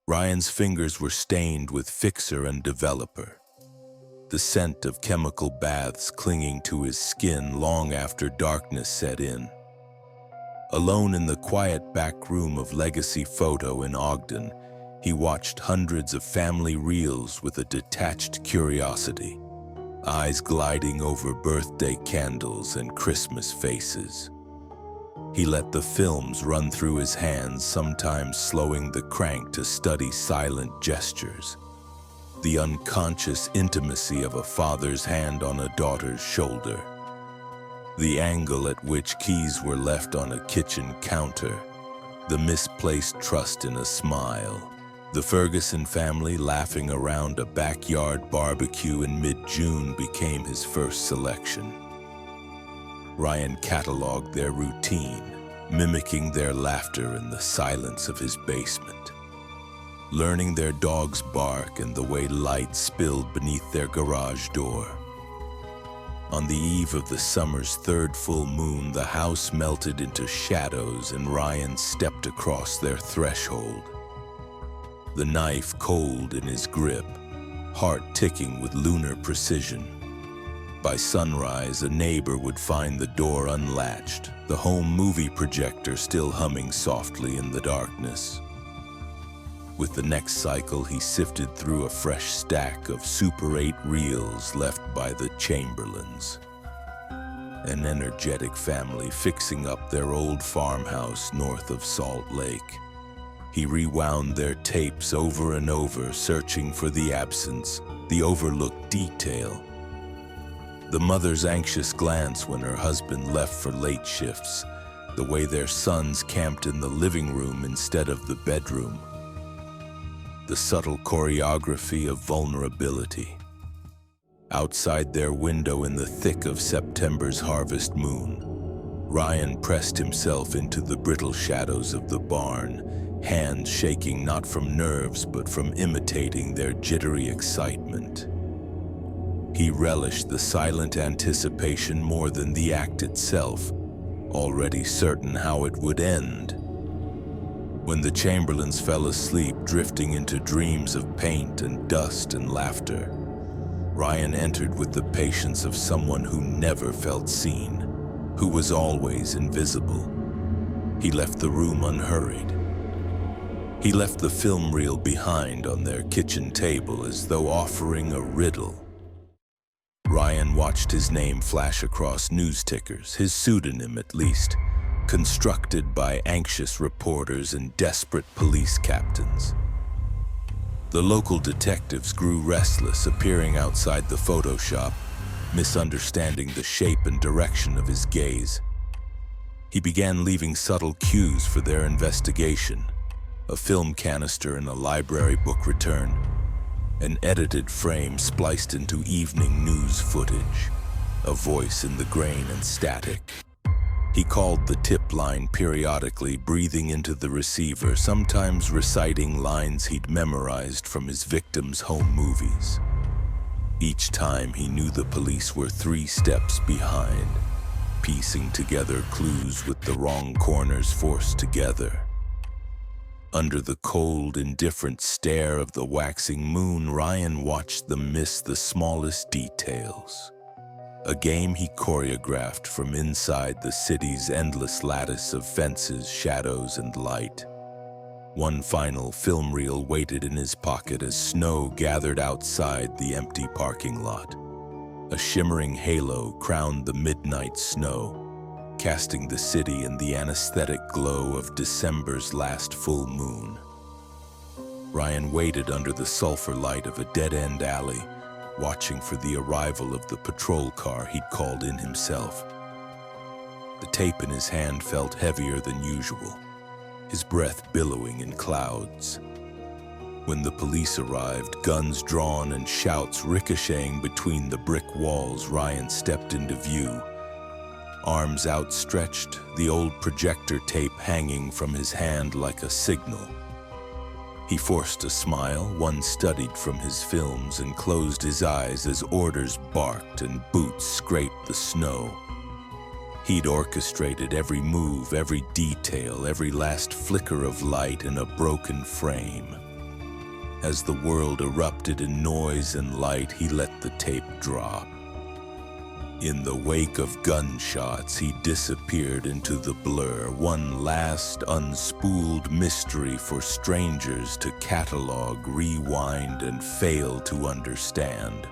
Ryan's fingers were stained with fixer and developer, the scent of chemical baths clinging to his skin long after darkness set in. Alone in the quiet back room of Legacy Photo in Ogden, he watched hundreds of family reels with a detached curiosity, eyes gliding over birthday candles and Christmas faces. He let the films run through his hands, sometimes slowing the crank to study silent gestures, the unconscious intimacy of a father's hand on a daughter's shoulder, the angle at which keys were left on a kitchen counter, the misplaced trust in a smile. The Ferguson family laughing around a backyard barbecue in mid-June became his first selection. Ryan cataloged their routine, mimicking their laughter in the silence of his basement, learning their dog's bark and the way light spilled beneath their garage door. On the eve of the summer's third full moon, the house melted into shadows and Ryan stepped across their threshold, the knife cold in his grip, heart ticking with lunar precision. By sunrise, a neighbor would find the door unlatched, the home movie projector still humming softly in the darkness. With the next cycle, he sifted through a fresh stack of Super 8 reels left by the Chamberlains, an energetic family fixing up their old farmhouse north of Salt Lake. He rewound their tapes over and over, searching for the absence, the overlooked detail. The mother's anxious glance when her husband left for late shifts, the way their sons camped in the living room instead of the bedroom, the subtle choreography of vulnerability. Outside their window in the thick of September's harvest moon, Ryan pressed himself into the brittle shadows of the barn, hands shaking not from nerves but from imitating their jittery excitement. He relished the silent anticipation more than the act itself, already certain how it would end. When the Chamberlains fell asleep, drifting into dreams of paint and dust and laughter, Ryan entered with the patience of someone who never felt seen, who was always invisible. He left the room unhurried. He left the film reel behind on their kitchen table as though offering a riddle. Ryan watched his name flash across news tickers, his pseudonym at least, constructed by anxious reporters and desperate police captains. The local detectives grew restless, appearing outside the photo shop, misunderstanding the shape and direction of his gaze. He began leaving subtle cues for their investigation. A film canister in a library book return, an edited frame spliced into evening news footage, a voice in the grain and static. He called the tip line periodically, breathing into the receiver, sometimes reciting lines he'd memorized from his victims' home movies. Each time he knew the police were 3 steps behind, piecing together clues with the wrong corners forced together. Under the cold, indifferent stare of the waxing moon, Ryan watched them miss the smallest details. A game he choreographed from inside the city's endless lattice of fences, shadows, and light. One final film reel waited in his pocket as snow gathered outside the empty parking lot. A shimmering halo crowned the midnight snow, casting the city in the anesthetic glow of December's last full moon. Ryan waited under the sulfur light of a dead-end alley, watching for the arrival of the patrol car he'd called in himself. The tape in his hand felt heavier than usual, his breath billowing in clouds. When the police arrived, guns drawn and shouts ricocheting between the brick walls, Ryan stepped into view, arms outstretched, the old projector tape hanging from his hand like a signal. He forced a smile, one studied from his films, and closed his eyes as orders barked and boots scraped the snow. He'd orchestrated every move, every detail, every last flicker of light in a broken frame. As the world erupted in noise and light, he let the tape drop. In the wake of gunshots, he disappeared into the blur, one last unspooled mystery for strangers to catalog, rewind, and fail to understand.